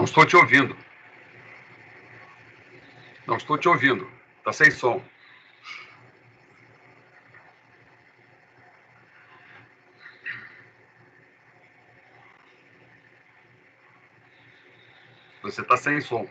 Não estou te ouvindo. Não estou te ouvindo. Está sem som. Você está sem som.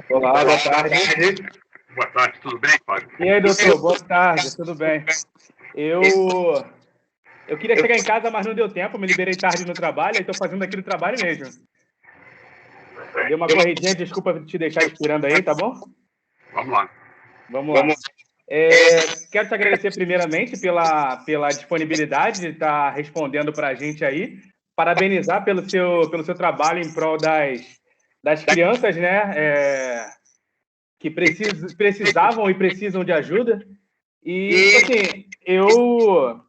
Olá, boa tarde. Boa tarde, tudo bem, Fábio? E aí, doutor, boa tarde, tudo bem? Eu queria chegar em casa, mas não deu tempo, me liberei tarde no trabalho, e estou fazendo aqui no trabalho mesmo. Dei uma corridinha, desculpa te deixar esperando aí, tá bom? Vamos lá. Vamos lá. Quero te agradecer primeiramente pela disponibilidade de estar respondendo para a gente aí, parabenizar pelo seu trabalho em prol das crianças, né, que precisavam e precisam de ajuda. E, assim, eu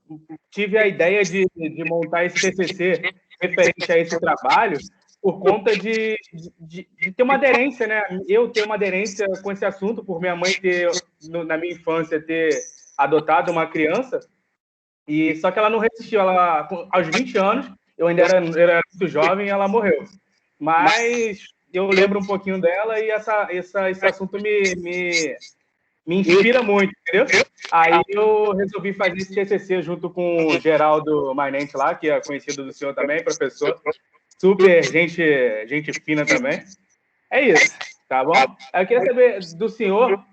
tive a ideia de montar esse TCC referente a esse trabalho por conta de ter uma aderência, né? Eu ter uma aderência com esse assunto, por minha mãe na minha infância, ter adotado uma criança, e só que ela não resistiu. Aos 20 anos, eu ainda era muito jovem, ela morreu. Mas eu lembro um pouquinho dela e esse assunto me inspira muito, entendeu? Aí eu resolvi fazer esse TCC junto com o Geraldo Mainente lá, que é conhecido do senhor também, professor. Super gente fina também. É isso, tá bom? Eu queria saber do senhor,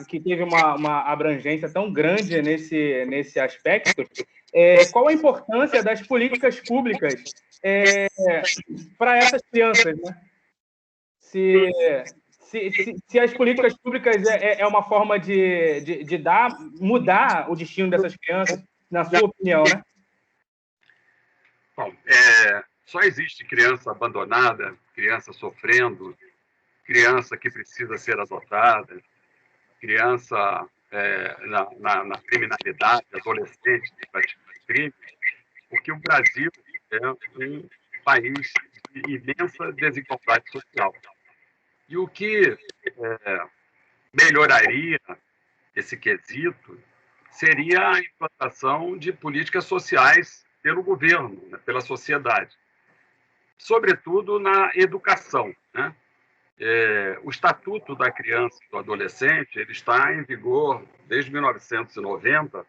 que teve uma abrangência tão grande nesse aspecto, qual a importância das políticas públicas para essas crianças, né? Se as políticas públicas é uma forma de mudar o destino dessas crianças, na sua opinião, né? Bom, só existe criança abandonada, criança sofrendo, criança que precisa ser adotada, criança na criminalidade, adolescente que pratica crime, porque o Brasil é um país de imensa desigualdade social. E o que melhoraria esse quesito seria a implantação de políticas sociais pelo governo, né, pela sociedade, sobretudo na educação, né? O Estatuto da Criança e do Adolescente ele está em vigor desde 1990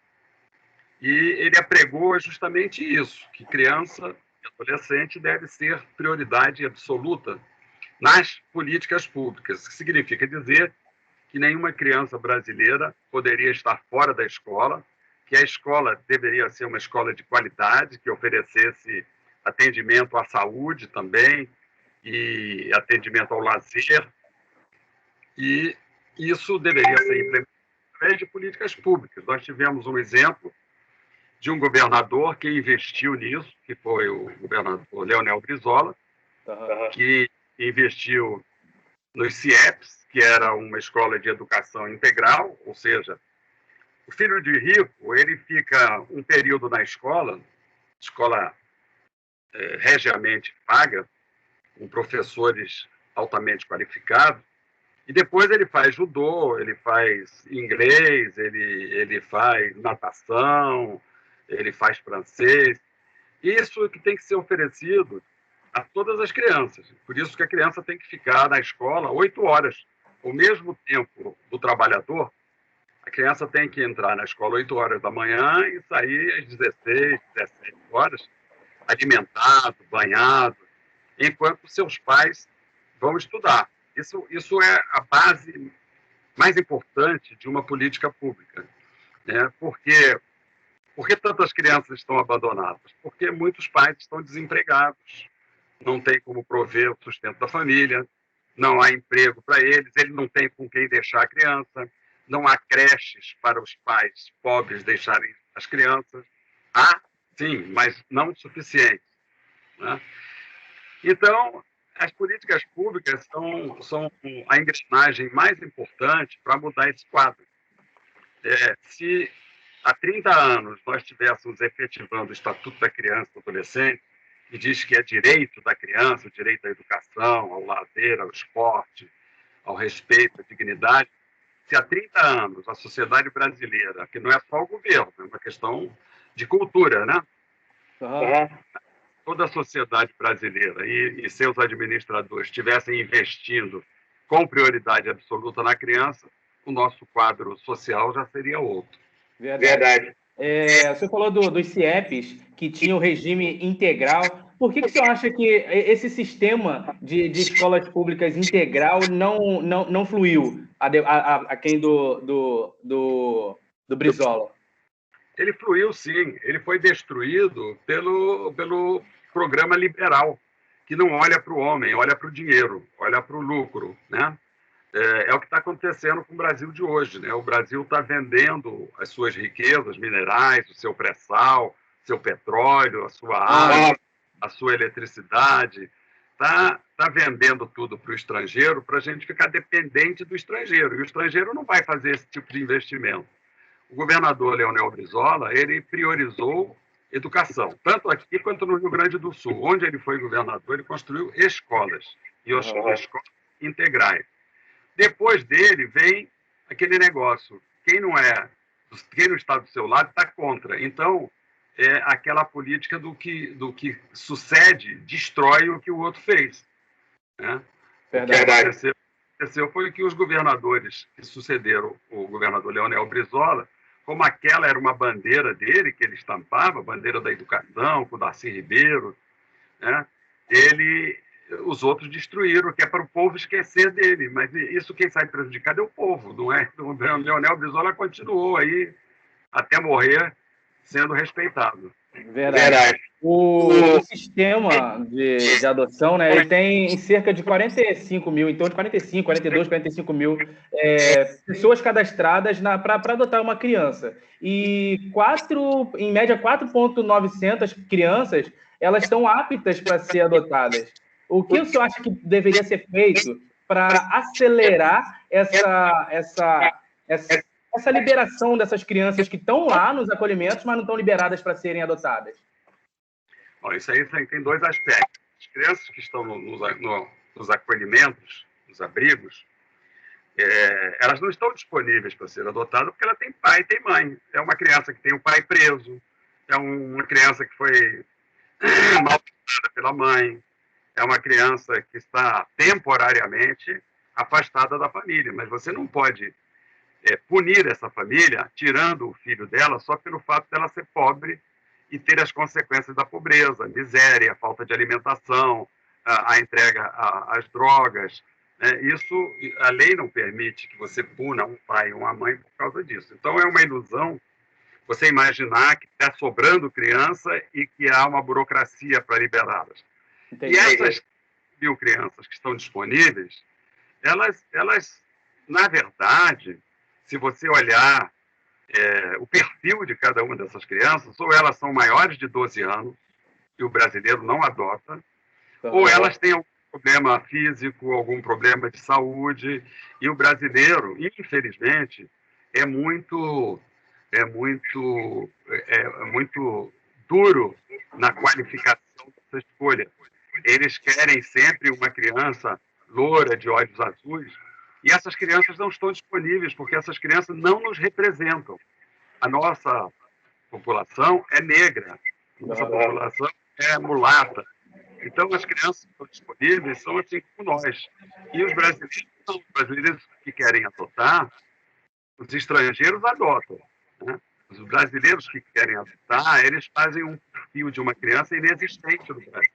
e ele apregou justamente isso, que criança e adolescente deve ser prioridade absoluta nas políticas públicas, que significa dizer que nenhuma criança brasileira poderia estar fora da escola, que a escola deveria ser uma escola de qualidade, que oferecesse atendimento à saúde também e atendimento ao lazer, e isso deveria ser implementado através de políticas públicas. Nós tivemos um exemplo de um governador que investiu nisso, que foi o governador Leonel Brizola, que investiu nos CIEPs, que era uma escola de educação integral, ou seja, o filho de rico, ele fica um período na escola regiamente paga, com professores altamente qualificados, e depois ele faz judô, ele faz inglês, ele faz natação, ele faz francês. Isso que tem que ser oferecido a todas as crianças. Por isso que a criança tem que ficar na escola 8 horas. Ao mesmo tempo do trabalhador, a criança tem que entrar na escola 8 horas da manhã e sair às 16, 17 horas, alimentado, banhado, enquanto seus pais vão estudar. Isso é a base mais importante de uma política pública, né? Por que tantas crianças estão abandonadas? Porque muitos pais estão desempregados, não tem como prover o sustento da família, não há emprego para eles, ele não tem com quem deixar a criança, não há creches para os pais pobres deixarem as crianças. Há, sim, mas não suficiente, né? Então, as políticas públicas são a engrenagem mais importante para mudar esse quadro. Se há 30 anos nós estivéssemos efetivando o Estatuto da Criança e do Adolescente, que diz que é direito da criança, o direito à educação, ao lazer, ao esporte, ao respeito, à dignidade, se há 30 anos a sociedade brasileira, que não é só o governo, é uma questão de cultura, né? Toda a sociedade brasileira e seus administradores estivessem investindo com prioridade absoluta na criança, o nosso quadro social já seria outro. Verdade. Você falou dos CIEPs, que tinha o regime integral. Por que o senhor acha que esse sistema de escolas públicas integral não fluiu a quem do Brizola? Ele fluiu, sim. Ele foi destruído pelo programa liberal, que não olha para o homem, olha para o dinheiro, olha para o lucro, né? É o que está acontecendo com o Brasil de hoje, né? O Brasil está vendendo as suas riquezas minerais, o seu pré-sal, seu petróleo, a sua água, a sua eletricidade, está vendendo tudo para o estrangeiro para a gente ficar dependente do estrangeiro. E o estrangeiro não vai fazer esse tipo de investimento. O governador Leonel Brizola, ele priorizou educação, tanto aqui quanto no Rio Grande do Sul. Onde ele foi governador, ele construiu escolas, e escolas integrais. Depois dele vem aquele negócio, quem não está do seu lado está contra. Então, é aquela política do que sucede, destrói o que o outro fez, né? Verdade. O que aconteceu foi que os governadores que sucederam o governador Leonel Brizola, como aquela era uma bandeira dele, que ele estampava, a bandeira da educação, com o Darcy Ribeiro, né? Os outros destruíram, que é para o povo esquecer dele. Mas isso quem sai prejudicado é o povo, não é? O Leonel Brizola continuou aí até morrer sendo respeitado. Verdade. O sistema de adoção, né, ele tem cerca de 45 mil, então de 45, 42, 45 mil pessoas cadastradas para adotar uma criança. E em média, 4.900 crianças, elas estão aptas para ser adotadas. O que o senhor acha que deveria ser feito para acelerar essa liberação dessas crianças que estão lá nos acolhimentos, mas não estão liberadas para serem adotadas? Bom, isso aí tem dois aspectos. As crianças que estão nos acolhimentos, nos abrigos, elas não estão disponíveis para ser adotadas porque ela tem pai e tem mãe. É uma criança que tem o pai preso, é uma criança que foi maltratada pela mãe, é uma criança que está temporariamente afastada da família. Mas você não pode punir essa família tirando o filho dela só pelo fato dela ser pobre e ter as consequências da pobreza, miséria, falta de alimentação, a entrega às drogas. Né? Isso, a lei não permite que você puna um pai ou uma mãe por causa disso. Então, é uma ilusão você imaginar que está sobrando criança e que há uma burocracia para liberá-las. Entendi. E essas 1.000 crianças que estão disponíveis, elas, na verdade, se você olhar o perfil de cada uma dessas crianças, ou elas são maiores de 12 anos, e o brasileiro não adota, ou elas têm algum problema físico, algum problema de saúde, e o brasileiro, infelizmente, é muito duro na qualificação dessa escolha. Eles querem sempre uma criança loura, de olhos azuis, e essas crianças não estão disponíveis, porque essas crianças não nos representam. A nossa população é negra, a nossa população é mulata. Então, as crianças que estão disponíveis são assim como nós. E os brasileiros que querem adotar, os estrangeiros adotam. Né? Os brasileiros que querem adotar, eles fazem um perfil de uma criança inexistente no Brasil.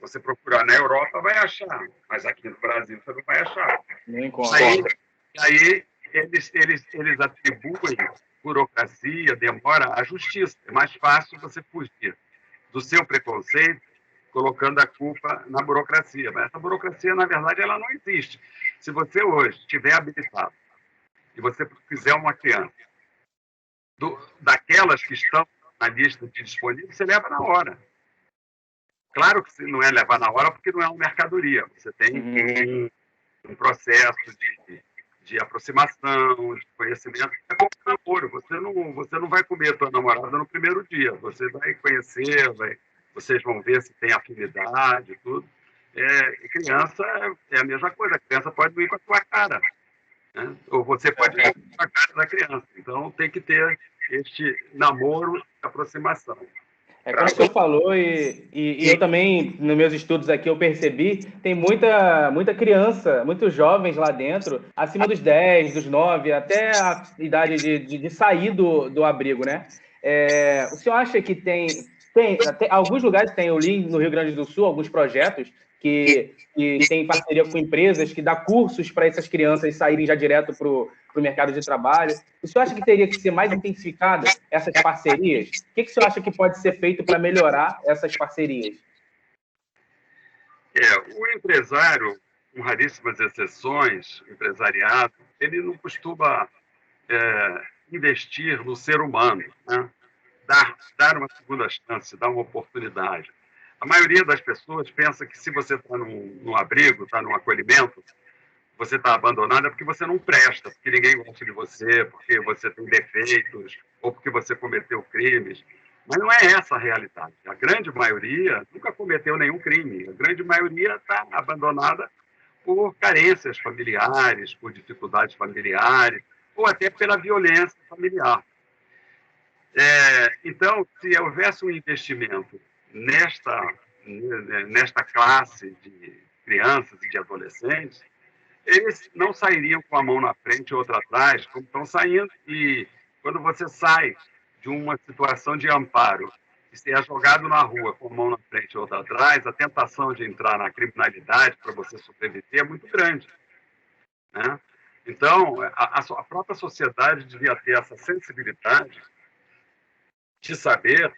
Você procurar na Europa, vai achar, mas aqui no Brasil você não vai achar. Nem aí eles atribuem burocracia, demora à justiça. É mais fácil você fugir do seu preconceito colocando a culpa na burocracia. Mas essa burocracia, na verdade, ela não existe. Se você hoje estiver habilitado e você fizer uma criança daquelas que estão na lista de disponíveis, você leva na hora. Claro que não é levar na hora, porque não é uma mercadoria. Você tem um processo de aproximação, de conhecimento. É como namoro. Você não vai comer a tua namorada no primeiro dia. Você vai conhecer, vocês vão ver se tem afinidade, tudo. E criança é a mesma coisa. A criança pode ir com a tua cara. Né? Ou você pode ir com a cara da criança. Então, tem que ter este namoro de aproximação. Como o senhor falou, e eu também, nos meus estudos aqui, eu percebi, tem muita criança, muitos jovens lá dentro, acima dos 10, dos 9, até a idade de sair do abrigo, né? O senhor acha que tem até alguns lugares tem, eu li no Rio Grande do Sul, alguns projetos que tem parceria com empresas que dá cursos para essas crianças saírem já direto para o mercado de trabalho. O senhor acha que teria que ser mais intensificada essas parcerias? O que o senhor acha que pode ser feito para melhorar essas parcerias? O empresário, com raríssimas exceções, empresariado, ele não costuma investir no ser humano, né? Dar uma segunda chance, dar uma oportunidade. A maioria das pessoas pensa que se você está num abrigo, está num acolhimento, você está abandonado é porque você não presta, porque ninguém gosta de você, porque você tem defeitos, ou porque você cometeu crimes. Mas não é essa a realidade. A grande maioria nunca cometeu nenhum crime. A grande maioria está abandonada por carências familiares, por dificuldades familiares, ou até pela violência familiar. Então, se houvesse um investimento nesta classe de crianças e de adolescentes, eles não sairiam com a mão na frente e outra atrás, como estão saindo. E quando você sai de uma situação de amparo e se é jogado na rua com a mão na frente e outra atrás, a tentação de entrar na criminalidade para você sobreviver é muito grande. Né? Então, a própria sociedade devia ter essa sensibilidade de saber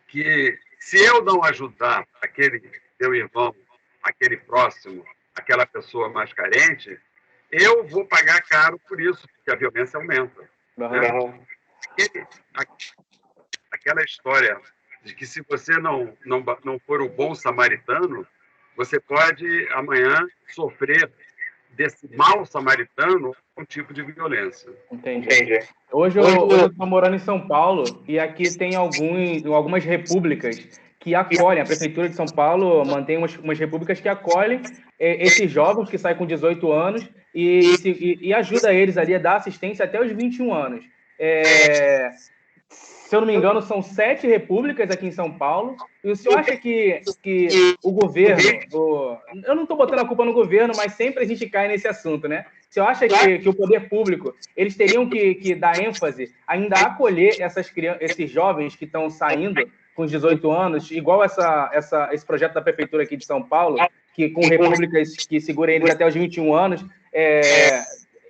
que se eu não ajudar aquele meu irmão, aquele próximo, aquela pessoa mais carente, eu vou pagar caro por isso, porque a violência aumenta. Né? Aquela história de que se você não for o bom samaritano, você pode amanhã sofrer desse mal samaritano um tipo de violência. Entendi. Hoje eu estou morando em São Paulo e aqui tem algumas repúblicas que acolhem. A Prefeitura de São Paulo mantém umas repúblicas que acolhem esses jovens que saem com 18 anos e ajuda eles ali a dar assistência até os 21 anos. Se eu não me engano, são 7 repúblicas aqui em São Paulo. E o senhor acha que o governo... eu não estou botando a culpa no governo, mas sempre a gente cai nesse assunto, né? O senhor acha que o poder público, eles teriam que dar ênfase ainda a acolher esses jovens que estão saindo com 18 anos, igual esse projeto da Prefeitura aqui de São Paulo, que com repúblicas que segurem eles até os 21 anos,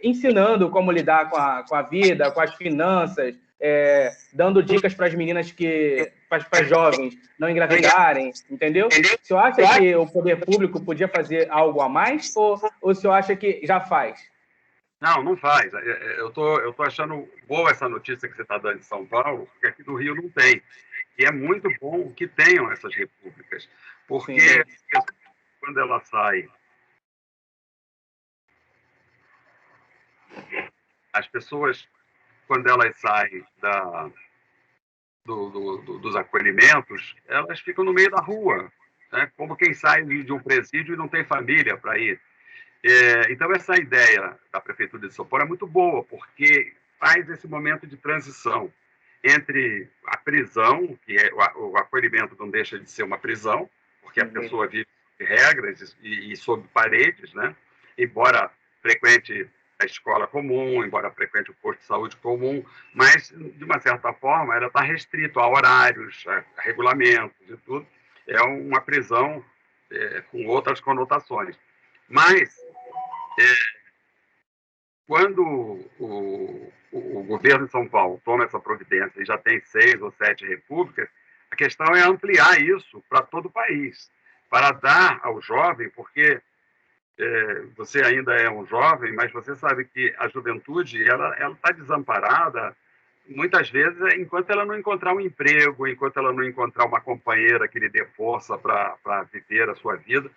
ensinando como lidar com a vida, com as finanças, dando dicas para as meninas para as jovens não engravidarem, entendeu? O senhor acha que o poder público podia fazer algo a mais ou o senhor acha que já faz? Não faz. Eu tô achando boa essa notícia que você está dando de São Paulo, porque aqui do Rio não tem. E é muito bom que tenham essas repúblicas, porque sim, quando ela sai, as pessoas, quando elas saem dos acolhimentos, elas ficam no meio da rua, né? Como quem sai de um presídio e não tem família para ir. Então, essa ideia da Prefeitura de São Paulo é muito boa, porque faz esse momento de transição entre a prisão, que o acolhimento não deixa de ser uma prisão, porque a pessoa vive de regras e sob paredes, né? Embora frequente a escola comum, embora frequente o posto de saúde comum, mas, de uma certa forma, ela está restrita a horários, a regulamentos e tudo. É uma prisão com outras conotações. Mas, quando o governo de São Paulo toma essa providência e já tem 6 ou 7 repúblicas, a questão é ampliar isso para todo o país, para dar ao jovem, porque você ainda é um jovem, mas você sabe que a juventude ela está desamparada, muitas vezes, enquanto ela não encontrar um emprego, enquanto ela não encontrar uma companheira que lhe dê força para viver a sua vida.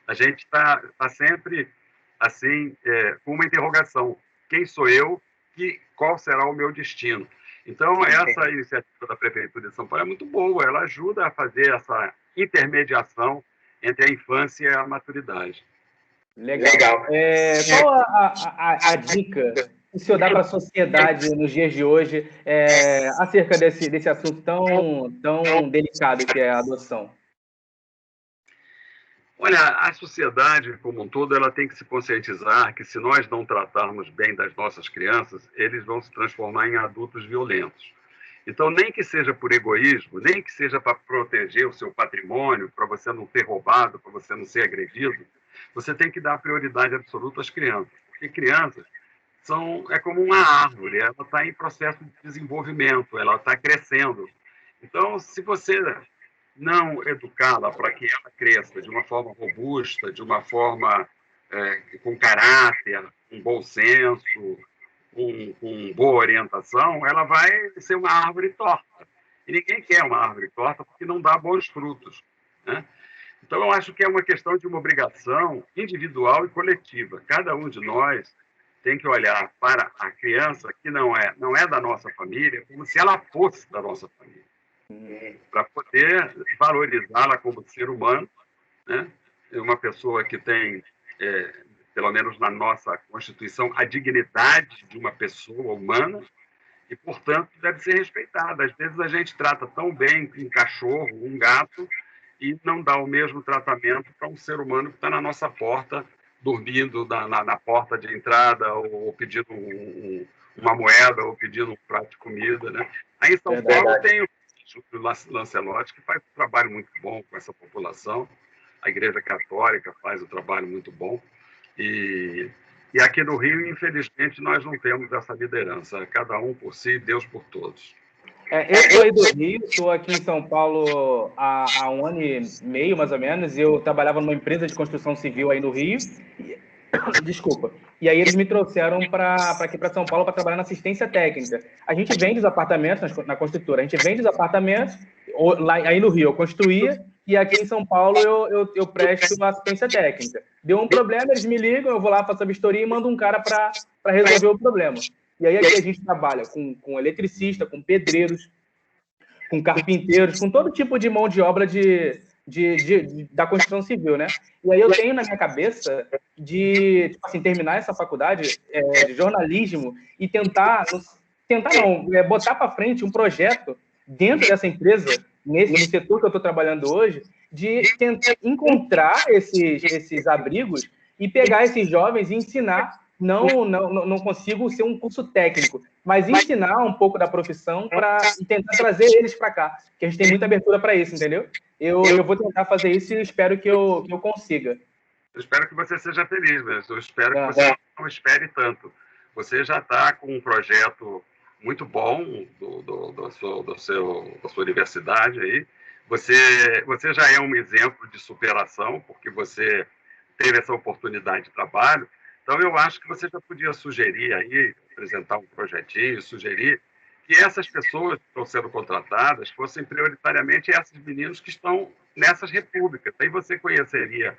A gente está sempre assim, com uma interrogação: quem sou eu e qual será o meu destino? Então, essa iniciativa da Prefeitura de São Paulo é muito boa, ela ajuda a fazer essa intermediação entre a infância e a maturidade. Legal. Qual a dica que o senhor dá para a sociedade nos dias de hoje acerca desse assunto tão delicado que é a adoção? Olha, a sociedade como um todo ela tem que se conscientizar que se nós não tratarmos bem das nossas crianças, eles vão se transformar em adultos violentos. Então, nem que seja por egoísmo, nem que seja para proteger o seu patrimônio, para você não ter roubado, para você não ser agredido, você tem que dar prioridade absoluta às crianças. Porque crianças é como uma árvore, ela está em processo de desenvolvimento, ela está crescendo. Então, se você não educá-la para que ela cresça de uma forma robusta, de uma forma com caráter, com bom senso, com boa orientação, ela vai ser uma árvore torta. E ninguém quer uma árvore torta porque não dá bons frutos, né? Então, eu acho que é uma questão de uma obrigação individual e coletiva. Cada um de nós tem que olhar para a criança que não é da nossa família como se ela fosse da nossa família, para poder valorizá-la como ser humano, né? Uma pessoa que tem, pelo menos na nossa Constituição, a dignidade de uma pessoa humana e, portanto, deve ser respeitada. Às vezes a gente trata tão bem um cachorro, um gato, e não dá o mesmo tratamento para um ser humano que está na nossa porta, dormindo na porta de entrada, ou pedindo uma moeda, ou pedindo um prato de comida, né? Aí em São Paulo tem o Lancelotti, que faz um trabalho muito bom com essa população. A Igreja Católica faz um trabalho muito bom. E aqui no Rio, infelizmente, nós não temos essa liderança. Cada um por si, Deus por todos. Eu sou aí do Rio, estou aqui em São Paulo há 1 ano e meio, mais ou menos. Eu trabalhava numa empresa de construção civil aí no Rio. Desculpa. E aí eles me trouxeram aqui para São Paulo para trabalhar na assistência técnica. A gente vende os apartamentos na construtora, a gente vende os apartamentos, lá, aí no Rio eu construía, e aqui em São Paulo eu presto assistência técnica. Deu um problema, eles me ligam, eu vou lá, faço a vistoria e mando um cara para resolver o problema. E aí aqui a gente trabalha com eletricista, com pedreiros, com carpinteiros, com todo tipo de mão de obra da construção civil, né? E aí eu tenho na minha cabeça de tipo assim, terminar essa faculdade de jornalismo e botar para frente um projeto dentro dessa empresa, no setor que eu estou trabalhando hoje, de tentar encontrar esses abrigos e pegar esses jovens e ensinar não consigo ser um curso técnico, mas ensinar um pouco da profissão para tentar trazer eles para cá, que a gente tem muita abertura para isso, entendeu? Eu vou tentar fazer isso e espero que eu consiga. Eu espero que você seja feliz, mas eu espero que você não espere tanto. Você já está com um projeto muito bom da sua universidade aí. Você já é um exemplo de superação, porque você teve essa oportunidade de trabalho. Então, eu acho que você já podia sugerir aí, apresentar um projetinho, sugerir que essas pessoas que estão sendo contratadas fossem prioritariamente esses meninos que estão nessas repúblicas. Aí você conheceria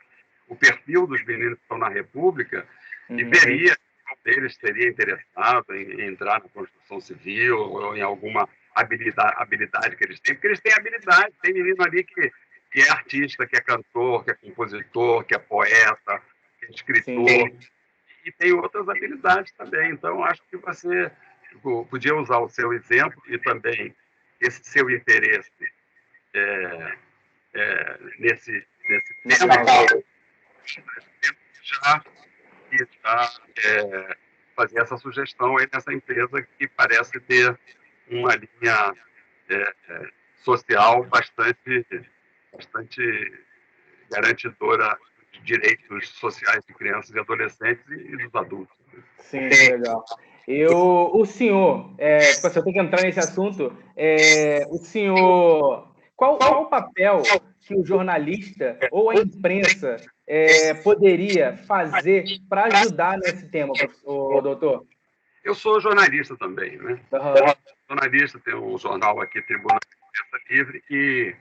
o perfil dos meninos que estão na república e veria qual deles seria interessado em entrar na construção civil ou em alguma habilidade que eles têm, porque eles têm habilidade. Tem menino ali que é artista, que é cantor, que é compositor, que é poeta, que é escritor, e tem outras habilidades também. Então, acho que você podia usar o seu exemplo e também esse seu interesse nesse tema, já fazer essa sugestão aí nessa empresa que parece ter uma linha social bastante garantidora de direitos sociais de crianças e adolescentes e dos adultos. Sim, legal. O senhor, se eu tenho que entrar nesse assunto, o senhor, qual o papel que o jornalista ou a imprensa poderia fazer para ajudar nesse tema, doutor? Eu sou jornalista também, né? Uhum. Jornalista, tem um jornal aqui, Tribuna Livre, e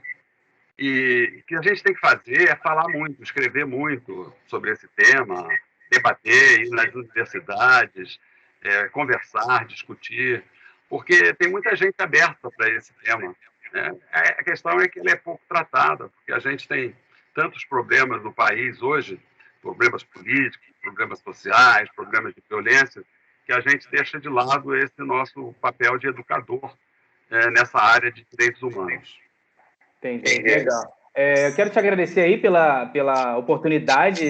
o que a gente tem que fazer é falar muito, escrever muito sobre esse tema, debater, ir nas universidades, conversar, discutir, porque tem muita gente aberta para esse tema, né? A questão é que ele é pouco tratado, porque a gente tem tantos problemas no país hoje, problemas políticos, problemas sociais, problemas de violência, que a gente deixa de lado esse nosso papel de educador nessa área de direitos humanos. Entendi, legal. Eu quero te agradecer aí pela oportunidade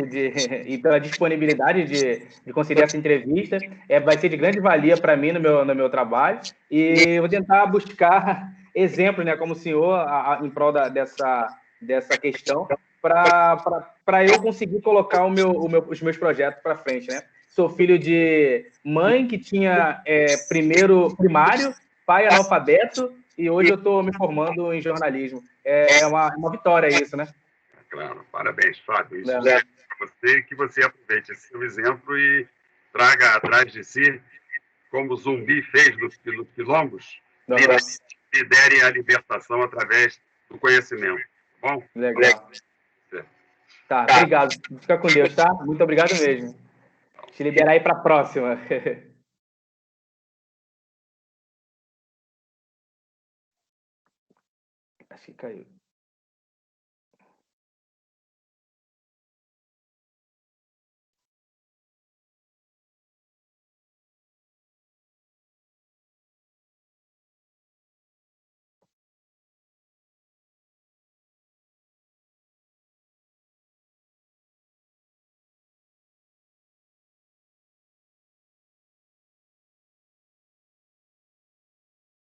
e pela disponibilidade de conceder essa entrevista. Vai ser de grande valia para mim no meu trabalho. E eu vou tentar buscar exemplos, né, como o senhor, em prol dessa questão, para eu conseguir colocar os meus projetos para frente, né? Sou filho de mãe que tinha primário, pai analfabeto, e hoje eu estou me formando em jornalismo. É uma vitória isso, né? Claro, parabéns, Fábio. Isso é para você, que você aproveite esse seu exemplo e traga atrás de si, como o Zumbi fez nos quilombos, lidere a libertação através do conhecimento. Tá bom? Legal. Tá, obrigado. Fica com Deus, tá? Muito obrigado mesmo. Te liberar aí para a próxima. Acho que caiu.